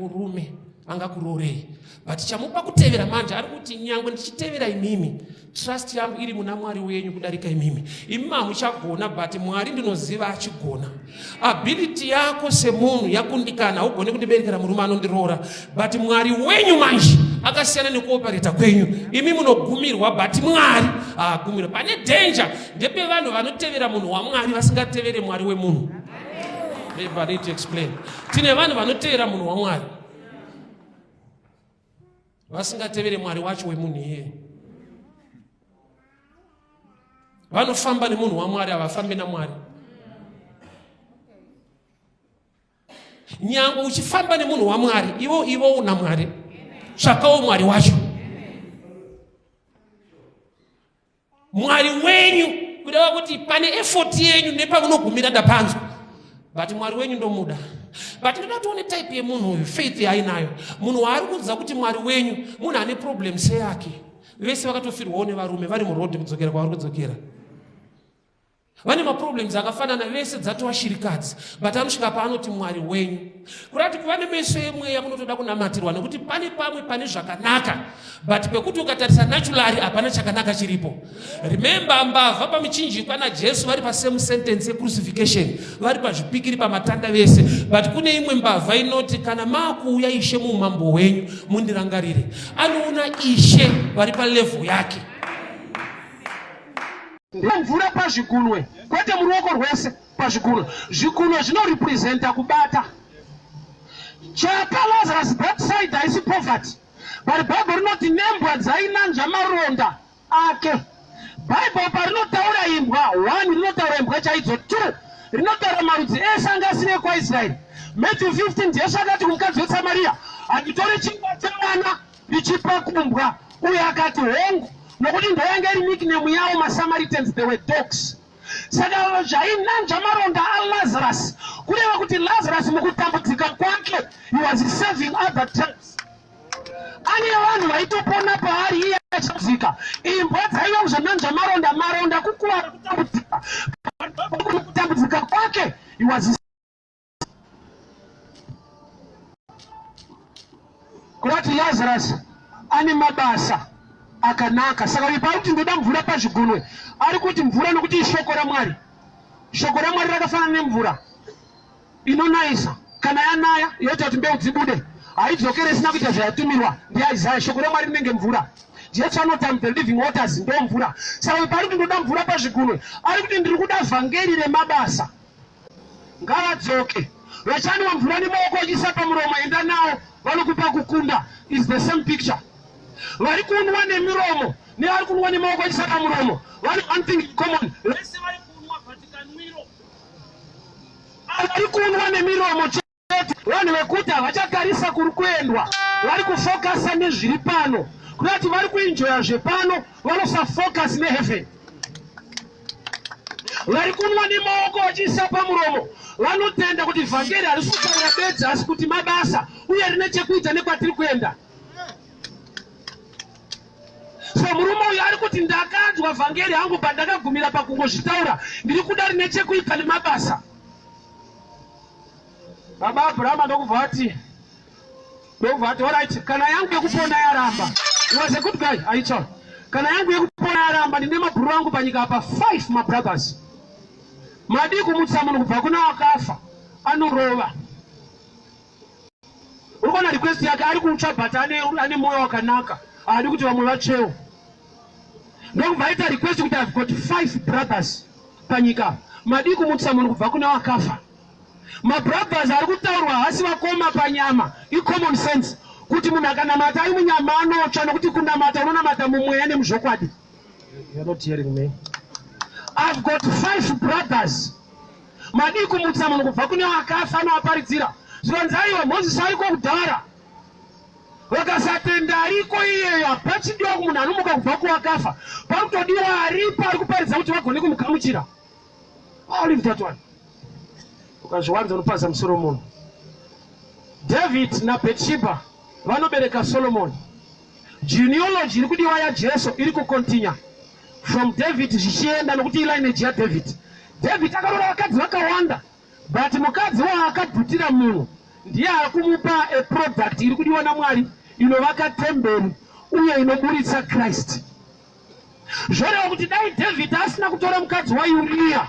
murume angakurorei, but chamupa kutevera manje ari kuti nyangwe ndichitevera imimi trust yangu iri muna Mwari wenyu kudarika imimi. Imimi hamuchagona, but Mwari ndinoziva achigona. Ability yako semunhu yakundikana, ugone kundiberekera murume anondirora, but Mwari wenyu manje akasiyana nekuoperata kwenyu. Imi munogumirwa, but Mwari haagumirwa. Pane danger ndepe vanhu vanotevera munhu waMwari vasingatevere Mwari wemunhu. I need to explain. Tine vanhu vanotevera munhu waMwari vasingatevere Mwari wacho wemunhu iye. Vanofamba nemunhu waMwari havafambi naMwari. Nyangwe uchifamba nemunhu waMwari, ivo una Mwari. Tsvakawo Mwari wacho. Mwari wenyu kureva kuti pane effort yenyu nepamunogumira ndapanzwa, but Mwari wenyu ndomuda. But ndoda tione type yemunhu uyu, faith yainayo. Munhu waari kuudza kuti Mwari wenyu munhu ane problem seyake. Vese vakatofirwawo nevarume vari murodhi kudzokera kwavari kudzokera. Vane maproblems akafanana vese dzatova shirikadzi, but anosvika paanoti Mwari wenyu. Kurati kuva nemeso emweya kunotoda kunamatirwa, nekuti pane pamwe pane zvakanaka, but pekuti ukatarisa naturally hapana chakanaka chiripo. Remember mbavha pamichinjikwa naJesu vari pasame sentence yecrucifixion, vari pazvipikiri pamatanda vese, but kune imwe mbavha inoti kana maakuuya Ishe muumambo hwenyu mundirangarire. Anoona Ishe vari palevel yake. Mvura pazvigunwe kwete muruoko rwese pazvigunwe. Zvigunwe zvinorepresenta kubata. Chaka Lazarus backside haisi poverty, but Bible rinoti nembwa dzainanja maronda ake. Bible parinotaura imbwa 1 rinotaura imbwa chaidzo 2 rinotaura marudzi ese angasire kwaIsraeri. Matthew 15 Jesu akati kumukadzi weSamaria, handitore chingwa chamwana ndichipa kumbwa. Uye akati hongu, nokuti ndo yanga iri nickname yavo maSamaritans, they were dogs. Saka zvainanja maronda aLazarus kureva kuti Lazarus mukutambudzika kwake he was serving other terms. Ane vanhu vaitopona paari iye achitambudzika. Imbwa dzaiva kuzonanja maronda kukuwara kutambudzika. Kutambudzika kwake he was kurati Lazarus ane mabasa akanaka. Saka ipa kuti ndoda mvura pazvigunwe, ari kuti mvura nokuti ishoko raMwari. Shoko raMwari rakafanana nemvura inonayisa, kana yanaya yoita kuti mbeu dzibude, haidzokere isina kuita zvayatumirwa ndiIsaiah. Shoko raMwari rinenge mvura. Jesu anoti the living waters ndo mvura. Saka ipa ari kuti ndoda mvura pazvigunwe, ari kuti ndiri kuda vhangeri remabasa. Ngavadzoke vachanwa mvura nemaoko achiisa pamuromo, enda nawo vanokupa kukunda. Is the same picture. Vari kunwa nemiromo nevari kunwa nemaoko achiisa pamuromo vane one thing in common. Vese vari kunwa vatikanwiro, vari kunwa nemiromo chete. Vanhu vekuti havachatarisa kuri kuendwa, vari kufokasa nezviri pano. Kurati vari kuenjoya zvepano, vanosafocus neheaven. Vari kunwa nemaoko achiisa pamuromo, vanotenda kuti vhangeri harisi kutaura bedza asi kuti mabasa, uye rine chekuita nekwatiri kuenda. So murume uyu ari kuti ndakanzwa vhangeri hangu pandakagumira pakungozvitaura, ndiri kuda rine chekuita nemabasa. Baba Abraham ndokubva ati alright, kana yangu yekupona yaramba. He was a good guy, aicho. Kana yangu yekupona yaramba, ndine mabhuru angu panyika apa 5 mabrothers. Madi kumutsa munhu kubva kuna wakafa anorova. Urikona request yake ari kutsva but ane moyo wakanaka. Hadi kuti vamwe vachewo. Ndokubvaita request kuti I've got 5 brothers panyika. Madi kumutsa munhu kubva kuna wakafa. Mabrothers ari kutaurwa hasi vakoma panyama. I-common sense. Kuti munhu akanamata ari munyama anotsva, nokuti kunamata unonamata mumweya nemuzvokwadi. You're not hearing me. I've got 5 brothers. Madi kumutsa munhu kubva kuna wakafa anowaparidzira. Zvikanzaiwa Moses ariko kudhara. Vakasatenda ariko iyeyo hapachidiwa kumunhu anomuka kubva kuwakafa. Pakutodiwa aripo ari kuparidza kuti vagone kumugamuchira. I'll leave that one. Ukazviwanza unopaza muSolomon. David naBetsheba vanobereka Solomon. Genealogy iri kudiwa yaJesu iri kukontinya from David zvichienda nokuti ilineage yaDavid. David akarora vakadzi vakawanda, but mukadzi waakabvutira munhu ndiye akumupa a product iri kudiwa naMwari inovaka temberi uye inoburitsa Christ. Zvoreva kuti dai David asina kutora mukadzi waUria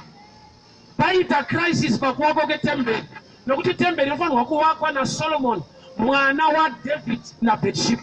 paita crisis pakuwakwa kwetemberi, nokuti temberi inofanirwa kuvakwa naSolomon mwana waDavid naBetsheba.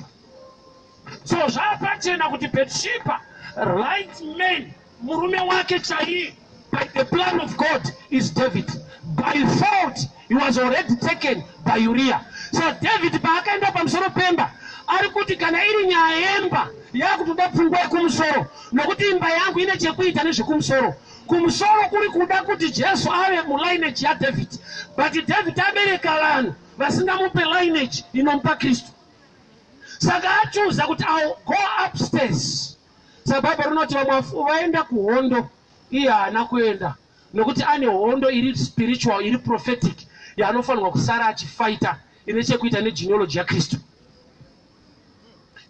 So zvapachena kuti Betsheba, right man, murume wake chaiye, by the plan of God is David. By fault he was already taken by Uriah. So David paakaenda pamusoro pemba ari kuti kana iri nyaya yemba yakutoda pfungwa yekumusoro, nokuti imba yangu ine chekuita nezvekumusoro. Kumusoro kuri kuda kuti Jesu ave mulineage yaDavid, but David abereka vanhu vasingamupe lineage inomupa Kristu. Saka achuza kuti I'll go upstairs. Saka Bhaibheri rinoti vamwe vaenda kuhondo, iye haana kuenda, nokuti ane hondo iri spiritual, iri prophetic, yaanofanirwa kusara achifaita, ine chekuita negenealogy yaKristu.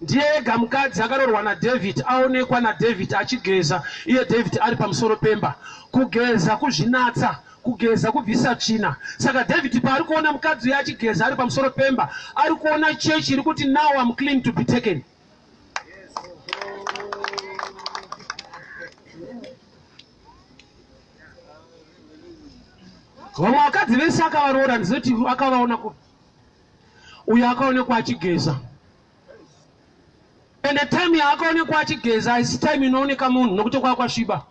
Ndiye ega mukadzi akarorwa naDavid, aonekwa naDavid achigeza, iye David ari pamusoro pemba. Kugeza kuzvinatsa, kugeza kubvisa tsvina. Saka David paari kuona mukadzi uya achigeza ari pamusoro pemba, ari kuona chechi iri kuti now I'm clean to be taken. Vamwe vakadzi vese akavaroora, ndizoti akavaona kuti uyo akaonekwa achigeza. And the time yaakaonekwa achigeza haisi time inooneka munhu nokuti kwakwasviba.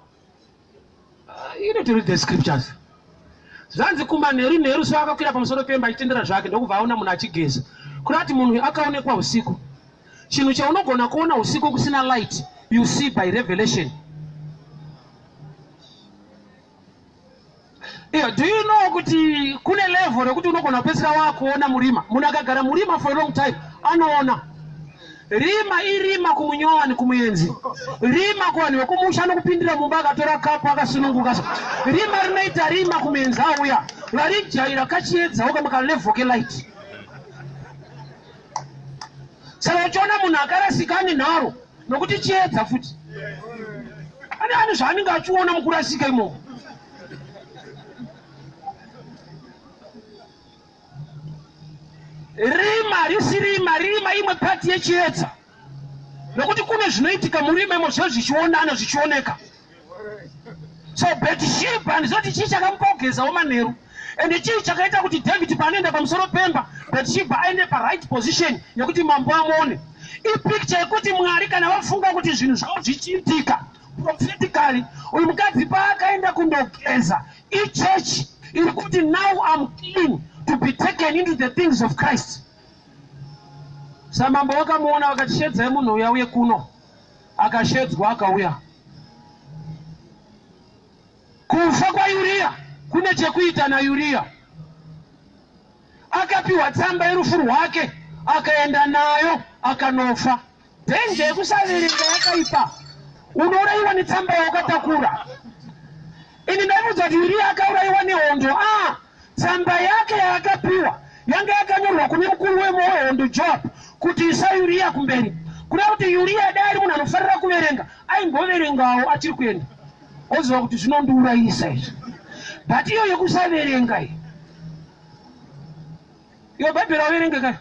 You need to read the scriptures. Zvanzi kumanheru so akakwira pamusoro pemba achitendera zvake ndokubva aona munhu achigeza. Kurati munhu akaonekwa usiku. Chinhu chaunogona kuona usiku kusina light, you see by revelation. Do you know kuti kune level rekuti unogona kupedzisira wakuona murima? Munhu akagara murima for a long time anoona. Rima irima kumunyowani kumuenzi. Rima kuvanhu vekumusha anokupindira mumba akatora kapu akasununguka. Rima rinoita rima kumuenzi auya. Varijaira kachiedza ukamuka level kelight. Saka uchiona munhu akarasika ane nharo nokuti chiedza futi. Ane zvaanenge achiona mukurasika imomo. Rima risirima, rima imwe pati yechiedza. Nokuti kune zvinoitika murima imo zvichionana zvichioneka. So Betsheba ndizoti chii chakamupa kugezawo manheru. And chii chakaita kuti David paanoenda pamusoro pemba, Betsheba aende pa-right position yekuti mambo amuone. Ipicture yekuti Mwari kana vafunga kuti zvinhu zvavo zvichiitika prophetically, uyu mukadzi paakaenda kundogeza, ichechi iri kuti now I'm clean to be taken into the things of Christ. Samambo wakamuona wakachedzai munhu uya uye kuno, akashedzwa akauya. Kufa kwaUria kune chekuita naUria. Akapiwa tsamba yerufu rwake, akaenda nayo akanofa. Dhenje yekusaverenga yakaipa. Unourayiwa netsamba yawakatakura. Ini ndaibvunza kuti Uria akaurayiwa nehondo. Tsamba yake yaakapiwa yanga yakanyorwa kune mukuru wehondo Joab kuti isaUria kumberi. Kuna kuti Uria dai ari munhu anofarira kuverenga, aingoverengawo achiri kuenda. Oziva kuti zvinondiurayisa izvi. But iyo yekusaverenga iyi, iyo Bhaibheri averenge kai,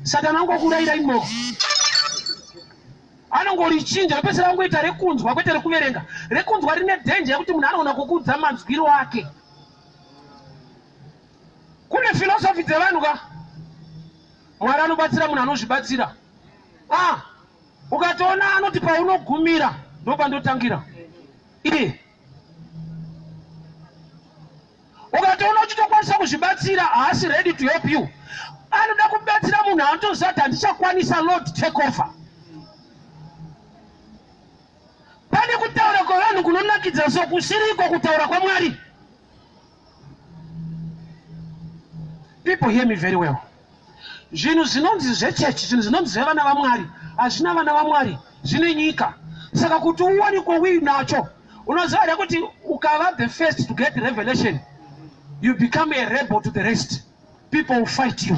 Satani angokurayira imomo. Anongorichinja pese angoita rekunzwa kwete rekuverenga. Rekunzwa rine dhenje yekuti munhu anoona kukudza manzwiro ake. Kune philosophy dzevanhu ka, Mwari anobatsira munhu anozvibatsira. Ukatoona anoti paunogumira ndopandotangira. Ukatoona uchitokwanisa kuzvibatsira haasi ready to help you. Anoda kubatsira munhu anotoziva kuti handichakwanisa, Lord take over. Pane kutaura kwavanhu kunonakidza so kusiriko kutaura kwaMwari. People hear me very well. Zvinhu zvinonzi zvechechi, zvinhu zvinonzi zvevana vaMwari, hazvina vana vaMwari, zvine nyika. Saka kuti uwanikwe uinacho, unoziva kuti ukava the first to get revelation, you become a rebel to the rest. People will fight you.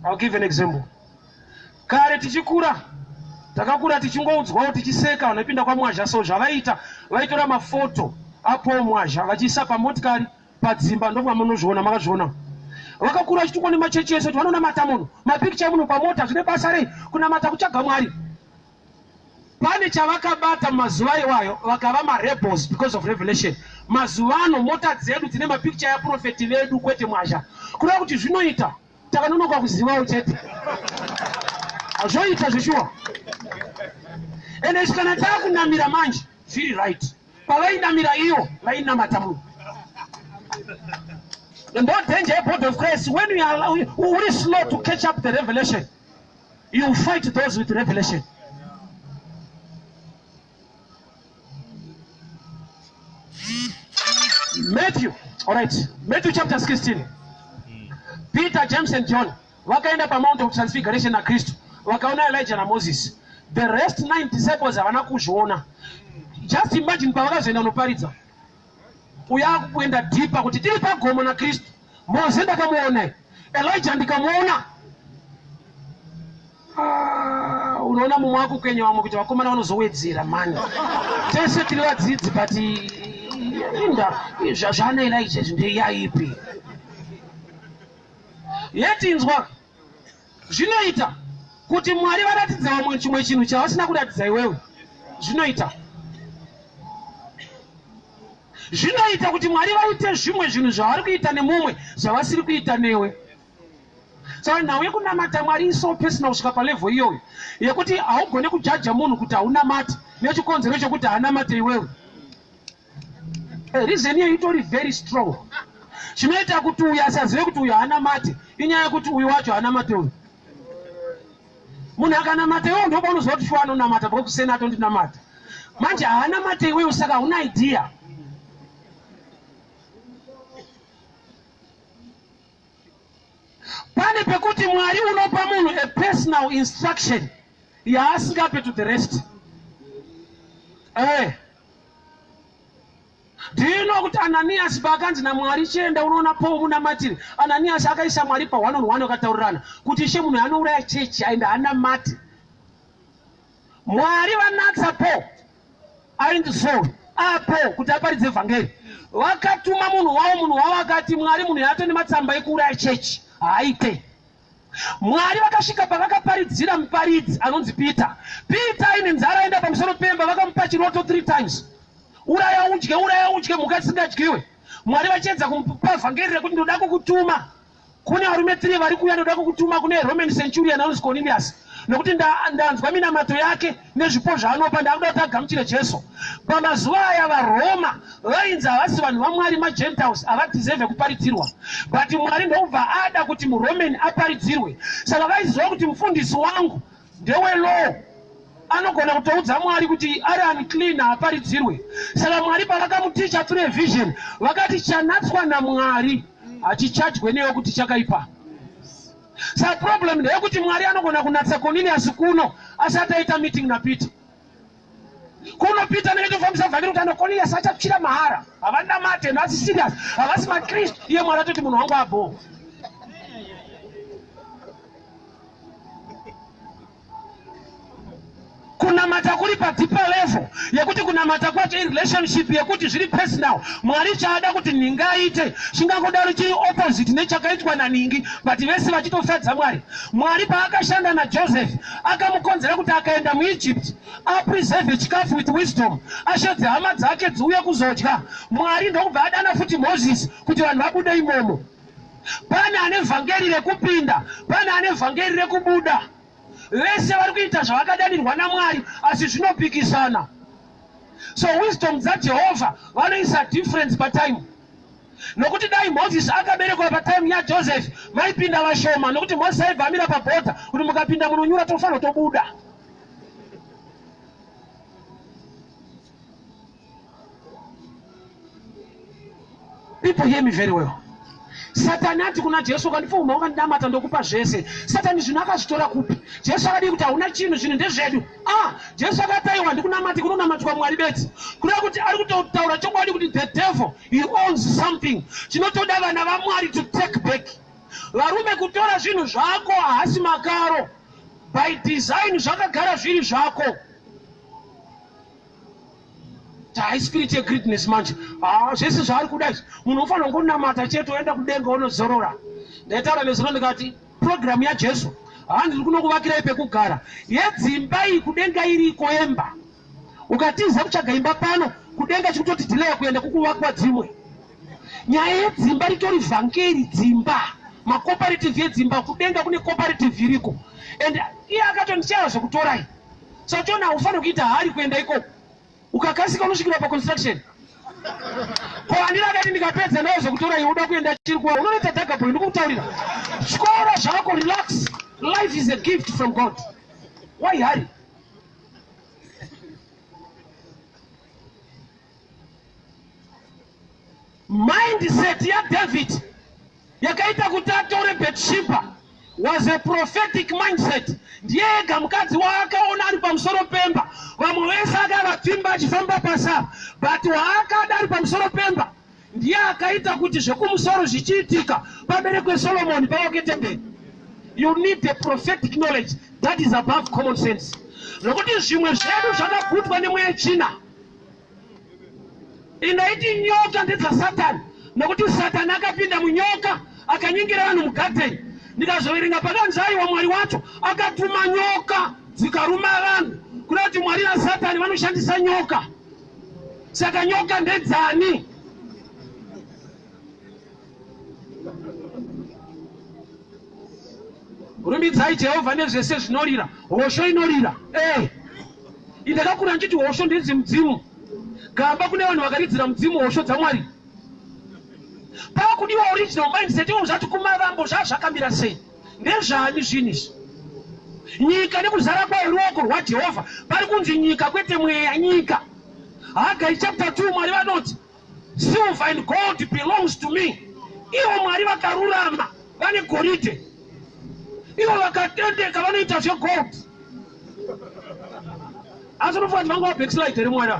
I'll give an example. Kare tichikura, takakura tichingoudzwawo tichiseka vanopinda kwaMwazha. So zvavaita, vaitora mafoto apo Mwazha vachiisa pamotikari padzimba, ndopwa munozviona, makazviona. vakakura vachitungwa nemachechi ese kuti vanonamata munhu, mapikicha emunhu pamota, zvine basa rei kunamata kutsvaga Mwari. Pane chavakabata mazuva iwayo vakava marebels because of revelation. Mazuva ano mota dzedu dzine mapikicha yaprofeti vedu kwete mwazha. Kureva kuti zvinoita takanonoka kuzivawo chete. Zvoita zvishuwa. Ende kana takunamira manje zviri right. Pavainamira iyo vainamata munhu. The more danger body of Christ, when we are very slow to catch up the revelation, you fight those with revelation. Matthew, all right, Matthew chapter 16. Peter, James and John wakaenda pa Mount of Transfiguration na Kristo, wakaona Elijah na Moses. The rest 9 disciples havana kuzviona. Just imagine pavakazoenda noparidza. Uya kuenda deeper kuti tiri pagomo na Kristo. Moses ndakamuona, Elijah ndikamuona. Unaona mumwe wako kwenye wamwe kuti vakomana vanozowedzera mani. Tese tiri vadzidzi but inda zvana Elijah ndeyaipi. Yetinzwa zvinoita kuti Mwari varatidza vamwe chimwe chinhu chavasina kuratidza iwewe. Zvinoita kuti Mwari vaite zvimwe zvinhu zvavari kuita nemumwe zvavasiri kuita newe. Saka nawe kunamata Mwari so personal kusvika palevel iyoyo yekuti haugone kujaja munhu kuti haunamati nechikonzero chokuti haanamate iwewe. Reason here itori very strong. Chinoita kuti uyu asazive kuti uyu haanamate inyaya yekuti uyu wacho haanamate uyu. Munhu akanamata iwewe ndipo unoziva kuti shuwa anonamata pakusena atondinamata. Manje haanamate iwewe saka hauna idea. Pane pekuti Mwari unopa munhu a personal instruction yaasingape to the rest. Do you know kuti Ananias pakanzi naMwari chienda unoona Paul munamatiri. Ananias akaisa Mwari pa 1-on-1 akataurirana kuti ishe munhu anouraya chechi aenda hanamati. Mwari vanatsa Paul aindi Saul apo kuti aparidze vhangeri. Vakatuma munhu wavo akati Mwari munhu yatone matsamba ekuuraya chechi. Haite. Mwari vakasvika pavakaparidzira muparidzi anonzi Peter. Peter ine nzara aenda pamusoro pemba vakamupa chiroto 3 times. Uraya udye mhuka dzisingadyiwe. Mwari vachiedza kumupa vhangeri rekuti ndoda kukutuma kune varume 3 vari kuuya, ndoda kukutuma kune Roman centurion anonzi Cornelius nokuti ndanzwa minamato yake nezvipo zvaanopa, ndakuda kuti agamuchire Jesu. Pamazuva aya vaRoma vainzi havasi vanhu vaMwari, maGentiles havadhiserve kuparidzirwa, but Mwari ndobva ada kuti muRoman aparidzirwe. Saka vaiziva kuti mufundisi wangu ndewelaw anogona kutoudza Mwari kuti ari unclean haaparidzirwe. Saka Mwari pavakamuticha through a vision vakati chanatswa naMwari hachichadyiwe newe kuti chakaipa. Saka problem ndeyekuti Mwari anogona kunatsa Cornelius kuno asati aita meeting na Peter. Kuno Peter nekutofambisa vhangeri kuti Cornelius achapfira mahara, havana mate, havasi serious, havasi maKristu. Iye Mwari atoti munhu wangu abo. Kunamata kuri pa deeper level yekuti kunamata kwacho relationship yekuti zviri personal. Mwari chaada kuti ninga aite chingangodaro chiri opposite nechakaitwa naningi, but vese vachitofadza Mwari. Mwari paakashanda na Joseph akamukonzera kuti akaenda muEgypt apreserve chikafu with wisdom, ashodze hama dzake dziuye kuzodya. Mwari ndokubva adana futi Moses kuti vanhu vabude imomo. Pane ane vhangeri rekupinda, pane ane vhangeri rekubuda. Vese vari kuita zvavakadanirwa naMwari asi zvinopikisana. So wisdom dzaJehovha vanoisa difference patime. Nokuti dai Moses akaberekwa patime yaJoseph maipinda vashoma, nokuti Moses aibva amira pabhodha kuti mukapinda munonyura tofanira tobuda. People hear me very well. Satani ati kuna Jesu kandifuma wakandamata ndokupa zvese. Satani zvino akazvitora kupi? Jesu akadi kuti hauna chinhu, zvinhu ndezvedu. Jesu akataiwa ndikunamati kunonamatwa Mwari bedzi. Kureva kuti ari kutotaura chokwadi kuti the devil he owns something. Chinotoda vana vaMwari to take back. Varume kutora zvinhu zvako hasi makaro. By design zvakagara zviri zvako. High spirit greatness manje. Zvese zvaari kudai. Munhu ufanira kunamata chete oenda kudenga unozorora. Ndetaura nezino ndikati program ya Jesu handiri kunokuvakira pekugara yedzimba iyi kudenga iriko emba ukatiza kutsvaga imba pano kudenga chikutoti delay kuenda kukuvakwa dzimwe. Nyaya yedzimba ritori vhangeri dzimba macooperative yedzimba kudenga kune cooperative iriko and iye akatondichaya zvokutorai sochona haufanira kuita hari kuenda ikoko ukakasika unosvikira paconstruction ko handina akati ndikapedza nayo zvokutorai uda kuenda chiri kuwa unoita dhagabhoi ndikukutaurira chikora zvako relax. Life is a gift from God. Why hurry? Mindset ya David yakaita kuti atore Bathsheba was a prophetic mindset. Ndiye ega mukadzi waakaona ari pamusoro pemba vamwe vese akavapfimba achifamba pasa but waakada ari pamusoro pemba ndiye akaita kuti zvekumusoro zvichiitika pamberi kweSolomoni pavaketemberi. You need the prophetic knowledge that is above common sense. Nokuti zvimwe zvedu zvakagutwa nemweya china inoiti nyoka ndedzaSatani nokuti Satani akapinda munyoka akanyingira vanhu mugadheni. Ndikazoverenga pakanzi aiwa Mwari wacho akatuma nyoka dzikaruma vanhu kuda kuti Mwari naSatani vanoshandisa nyoka. Saka nyoka ndedzani? Rumbidzai Jehovha nezvese zvinorira. Hosho inorira. Ndakakura ndichiti hosho ndedzi mudzimu. Gamba kune vanhu vakaridzira mudzimu hosho dzaMwari. Pakudiwa original mindset zvati kumavambo zvazvakamira sei. Ndezvani zvinizvi? Nyika nekuzara kwayo ruoko rwaJehovha. Pari kunzi nyika kwete mweya nyika. Hagai chapter 2 Mwari vanoti silver and gold belongs to me. Ivo Mwari vakarurama vane goridhe. Ivo vakatendeka vanoita zvegold. Asi unofanira kuti vanga vabackslide here Mwari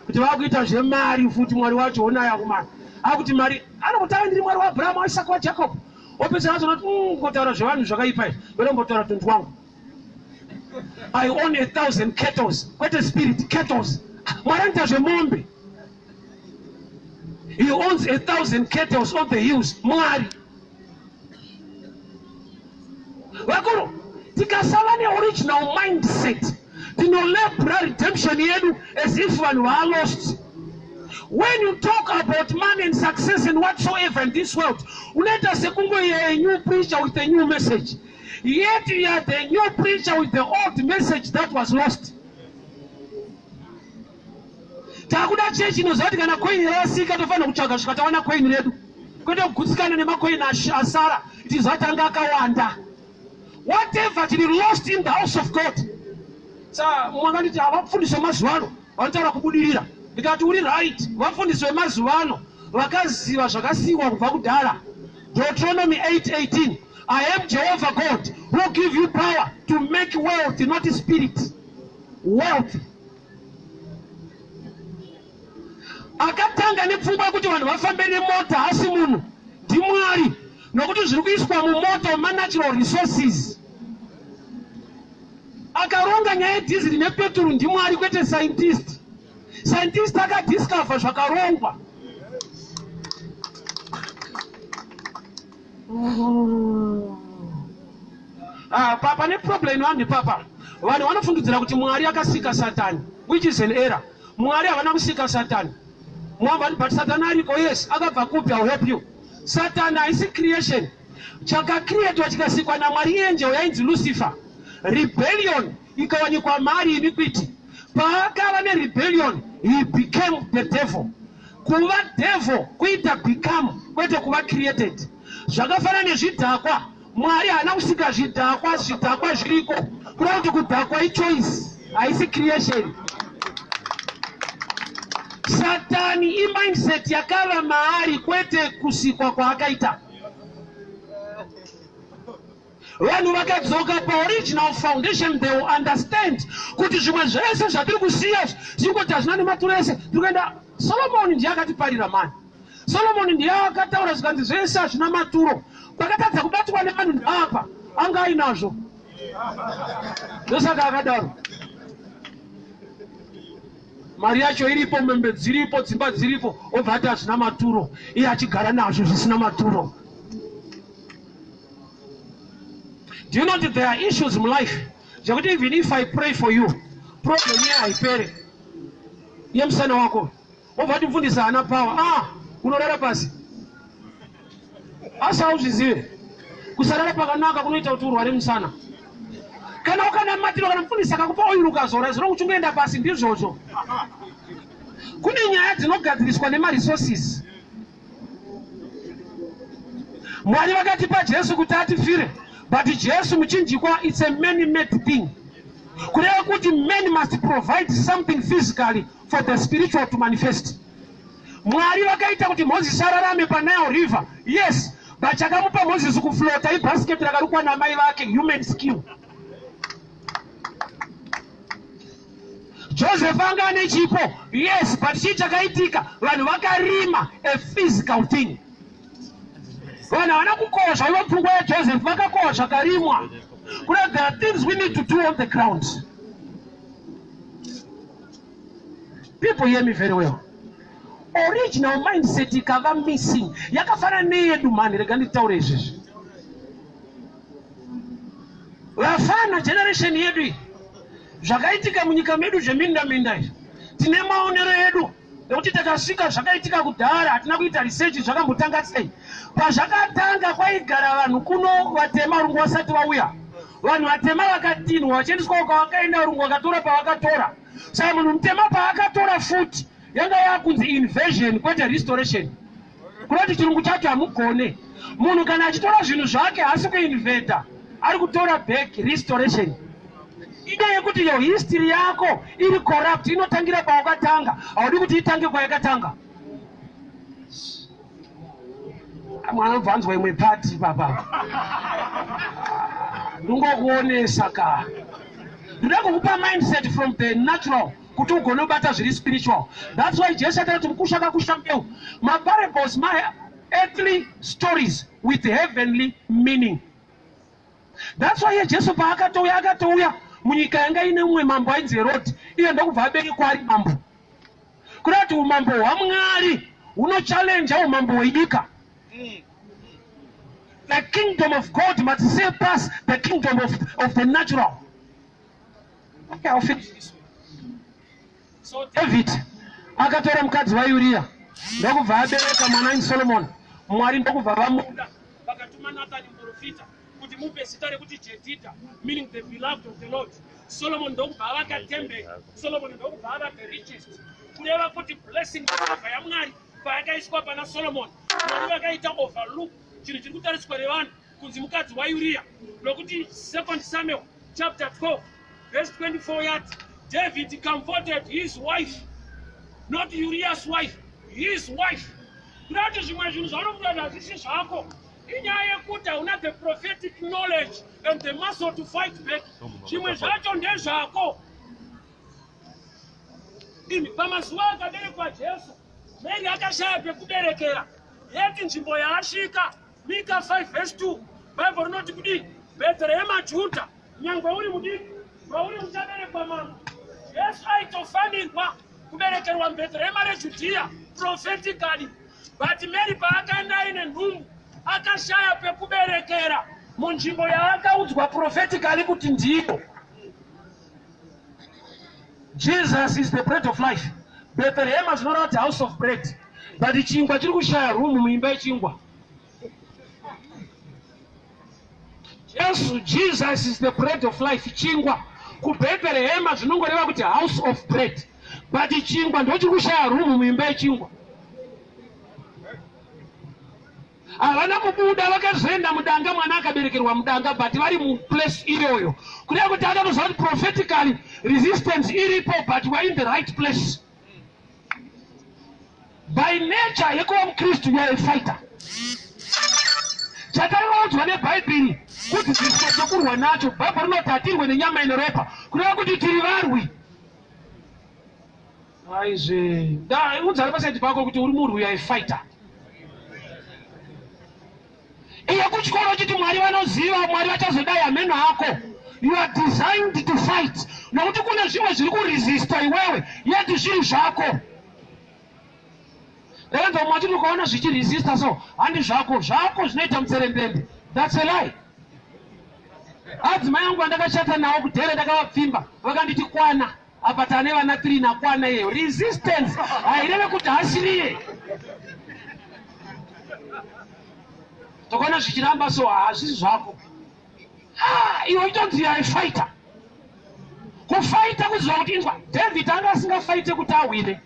kuti vakuita zvemari futi Mwari wacho onaya kumana. Akuti mari anokutaura ndiri Mwari waAbhurahama waIsaka waJacob. Wopedzera azonoti ngotaura zvevanhu zvakaipa izvi. Venombotaura tonto wangu. I own 1,000 cattle. Kwete spirit cattle. Mwari anoita zvemombe. He owns 1,000 cattle on the hills. Mwari. Vakuru, tikasava neoriginal mindset tinolabra redemption yedu as if vanhu are lost. When you talk about money and success and whatsoever in this world, unaita sekungo you are a new preacher with a new message. Yet you are the new preacher with the old message that was lost. Takuda chechi inozati kana coin rasika tofanira kutsvaga zvikatawana coin redu. Kwete kugutsikana nemacoin asara tizatanga akawanda. Whatever is lost in the house of God. Sa mwanganditi havafundiswa mazuvano vanotaura kubudirira. Ndikati uri right. Vafundiswa mazuvano vakaziva zvakasiyiwa kubva kudhara. Deuteronomy 8:18. I am Jehovah God who give you power to make wealth, not spirit. Wealth. Akatanga nepfungwa kuti vanhu vafambe nemota asi munhu ndiMwari nokuti zviri kuiswa mumota natural resources. Akaronga nyaya yedhiziri nepeturu ndiMwari kwete scientist. Scientist akadiscover zvakarongwa. Pane problem inohamba papa. Vanhu vanofungidzira kuti Mwari akasika Satani, which is an error. Mwari havana kusika Satani. But Satan ariko, yes, akabva kupi, I'll help you. Satan haisi creation. Chakakreatwa chikasikwa naMwari angel yainzi Lucifer. Rebellion ikawanikwa mari iniquity. Paakava nerebellion, he became the devil. Kuva devil kuita become kwete kuva created. Zvakafanana nezvidhakwa. Mwari haana kusika zvidhakwa zviriko. Kuda kuti kudhakwa ichoice, haisi creation. Satani imindset yakava maari kwete kusikwa kwaakaita. Vanhu vakadzoka paoriginal foundation, they will understand kuti zvimwe zvese zvatiri kusiya zvingoti hazvina nematuro ese. Tikuenda Solomoni ndiye akatiparira mani. Solomoni ndiye akataura zvikanzi zvese hazvina maturo. Pakatadza kubatwa nevanhu apa anga ainazvo. Ndosaka akadaro. Mari yacho iripo, membe dziripo, dzimba dziripo, obva ati hazvina maturo. Iye achigara nazvo zvisina maturo. Do you know that there are issues in life? Even if I pray for you, problem here I pay. Yemsana wako. Ovati mfundisa ana power. Unorara pasi. Asa uziziwe. Kusarara pakanaka kunoita uturu wale msana. Kana ukana matiro kana mfundisa kakupa oyiruka zora zino kuchungenda pasi ndizvozo. Kune nyaya dzinogadziriswa nema resources. Mwari vakatipa Jesu kuti atifire. But Jesu muchinjikwa, it's a man-made thing. Kureva kuti men must provide something physically for the spiritual to manifest. Mwari vakaita kuti Moses ararame pa Nile river. Yes, but chakamupa Moses kuflota ibasket rakarukwa na mai vake, human skill. Joseph anga ane chipo. Yes, but chichakaitika vanhu vakarima, a physical thing. When I kukosha, I want to wear Joseph, vakakosha karimwa. There are things we need to do on the ground. People hear me very well. Original mindset ikava missing. Yakafana neyedu mani regani taurezes. Wafana generation yedu. Zvakaitika munyika medu zveminda minda. Tine maonero yedu. Nekuti takasvika zvakaitika kudhara hatina kuita research zvakambotanga sei. Pazvakatanga kwaigara vanhu kuno vatema varungu vasati vauya. Vanhu vatema vakadinwa vachiendeswa kwavakaenda varungu vakatora pavakatora. Saka munhu mutema paakatora futi yanga yakunzi invasion kwete restoration. Kunoti chirungu chacho hamugone. Munhu kana achitora zvinhu zvake haasi kuinvada, ari kutora back restoration. Ida yekuti yo history yako iri corrupt, inotangira pawakatanga, haudi kuti itange kwayakatanga. Mwana mvanzwa imwe party baba. Ndingokuonesa ka. Ndinoda kukupa mindset from the natural kuti ugone kubata zviri spiritual. That's why Jesus said to kushaka kushambeu. My parables, my earthly stories with heavenly meaning. That's why Jesus paakatouya munyika yanga ine mumwe mambo ainzi Herod, iye ndokubva abeki kwari mambo. Kurati umambo hwaMwari huno challenge umambo hweidika. The kingdom of God must surpass the kingdom of the natural. Okay, I'll finish this way. So David akatora mukadzi waUria ndokubva abereka mwana Solomon. Mwari ndokubva vamuda vakatuma Nathan muprofita kuti mupe zita rekuti Jedida, meaning the beloved of the Lord. Solomon ndokubva avaka temple. Solomon ndokubva ava the richest. Kureva kuti blessing yakabva yaMwari paakaiswa pana Solomon. Mwari vakaita overlook chinhu chiri kutariswa nevanhu kunzi mukadzi waUria. Nokuti 2 Samuel chapter 12 verse 24 yati David comforted his wife, not Uriah's wife, his wife. Kurati zvimwe zvinhu zvaunomuda hazvisi zvako. Inyaya yekuti hauna the prophetic knowledge and the muscle to fight back. Zvimwe zvacho ndezvako. Pamazuva akaberekwa Jesu, Mary akashaya pekuberekera. Yeti nzvimbo yaasvika, Mika 5 verse 2. Bible rinoti kudii? Bethlehem Juda, nyangwe uri mudiki, mauri uchaberekwa mwana. Yesu aitofanirwa kuberekerwa Bethlehem reJudea prophetically. But Mary paakaenda ine nhumbu akashaya pekuberekera munzvimbo yaakaudzwa prophetically kuti ndiyo. Jesus is the bread of life. Bethlehem is not a house of bread. But chingwa chiri kushaya room muimba yechingwa. Jesus is the bread of life. Chingwa ku Bethlehem zvinongoreva kuti house of bread. But chingwa ndo chiri kushaya room muimba yechingwa. Havana kubuda vakazoenda mudanga, mwana akaberekerwa mudanga, but vari muplace iyoyo. Kureva kuti akatoziva kuti prophetically resistance iripo, but we are in the right place. By nature yekuva mukristu you are a fighter. Chatakaudzwa neBhaibheri kuti zviswa zvokurwa nacho, Bhaibheri rinoti hatirwe nenyama inorepa, kureva kuti tiri varwi. Aizve udzari pasaidi pako kuti uri murwi, you are a fighter. Iye kuchikoro chiti Mwari vanoziva, Mwari vachazodai ameno ako. You are designed to fight. Nokuti kune zvimwe zviri kuresista iwewe, yeti zviri zvako. Ndanza umwe achiti ukaona zvichiresista so, handi zvako zvinoita mutserendende. That's a lie. adzimai angu andakashata nawo kudhera ndakavapfimba vakanditi kwana apa tane vana 3 nakwana iyeyo. Resistance haireve kuti hasiriye. Tokona zvichiramba so hazvisi zvako. Iwe itonzi aifighter. Kufighter kuziva kuti inzwa David anga asingafighte kuti awine.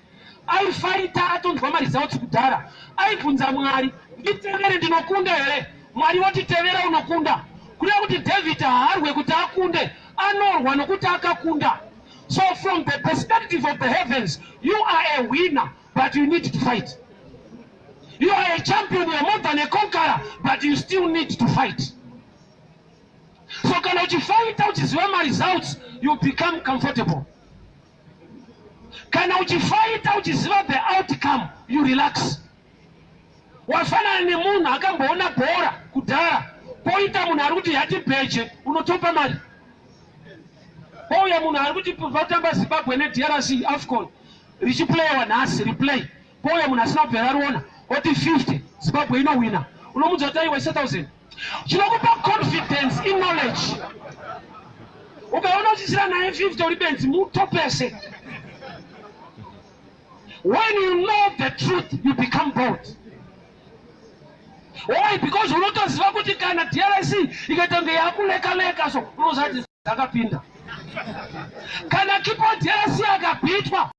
Aifighter atonzwa maresults kudhara. Aibvunza Mwari, nditevere ndinokunda here? Mwari wotitevera unokunda. Kureva kuti David haarwe kuti akunde, anorwa nokuti akakunda. So from the perspective of the heavens, you are a winner, but you need to fight. You are a champion, you are more than a conqueror, but you still need to fight. So kana uchifighta uchiziva results, you become comfortable. Kana uchifighta uchiziva the outcome, you relax. Wafanana nemunhu akamboona bhora kudhara, poita munhu ari kuti yati bheche, unotopa mari. Pouya munhu ari kuti vatamba Zimbabwe neDRC AFCON, richiplayiwa nhasi replay. Pouya munhu asina kubvera ruona, oti 50, Zimbabwe inowina. Unomudza kuti aiwa 7,000. Chinokupa confidence in knowledge. Ukaona uchisira naye 50 uri benzi mutopese. When you know the truth, you become bold. Why? Because unotoziva kuti kana DRC ikatonge yakuleka so unozati zakapinda. Kana kipo DRC akapitwa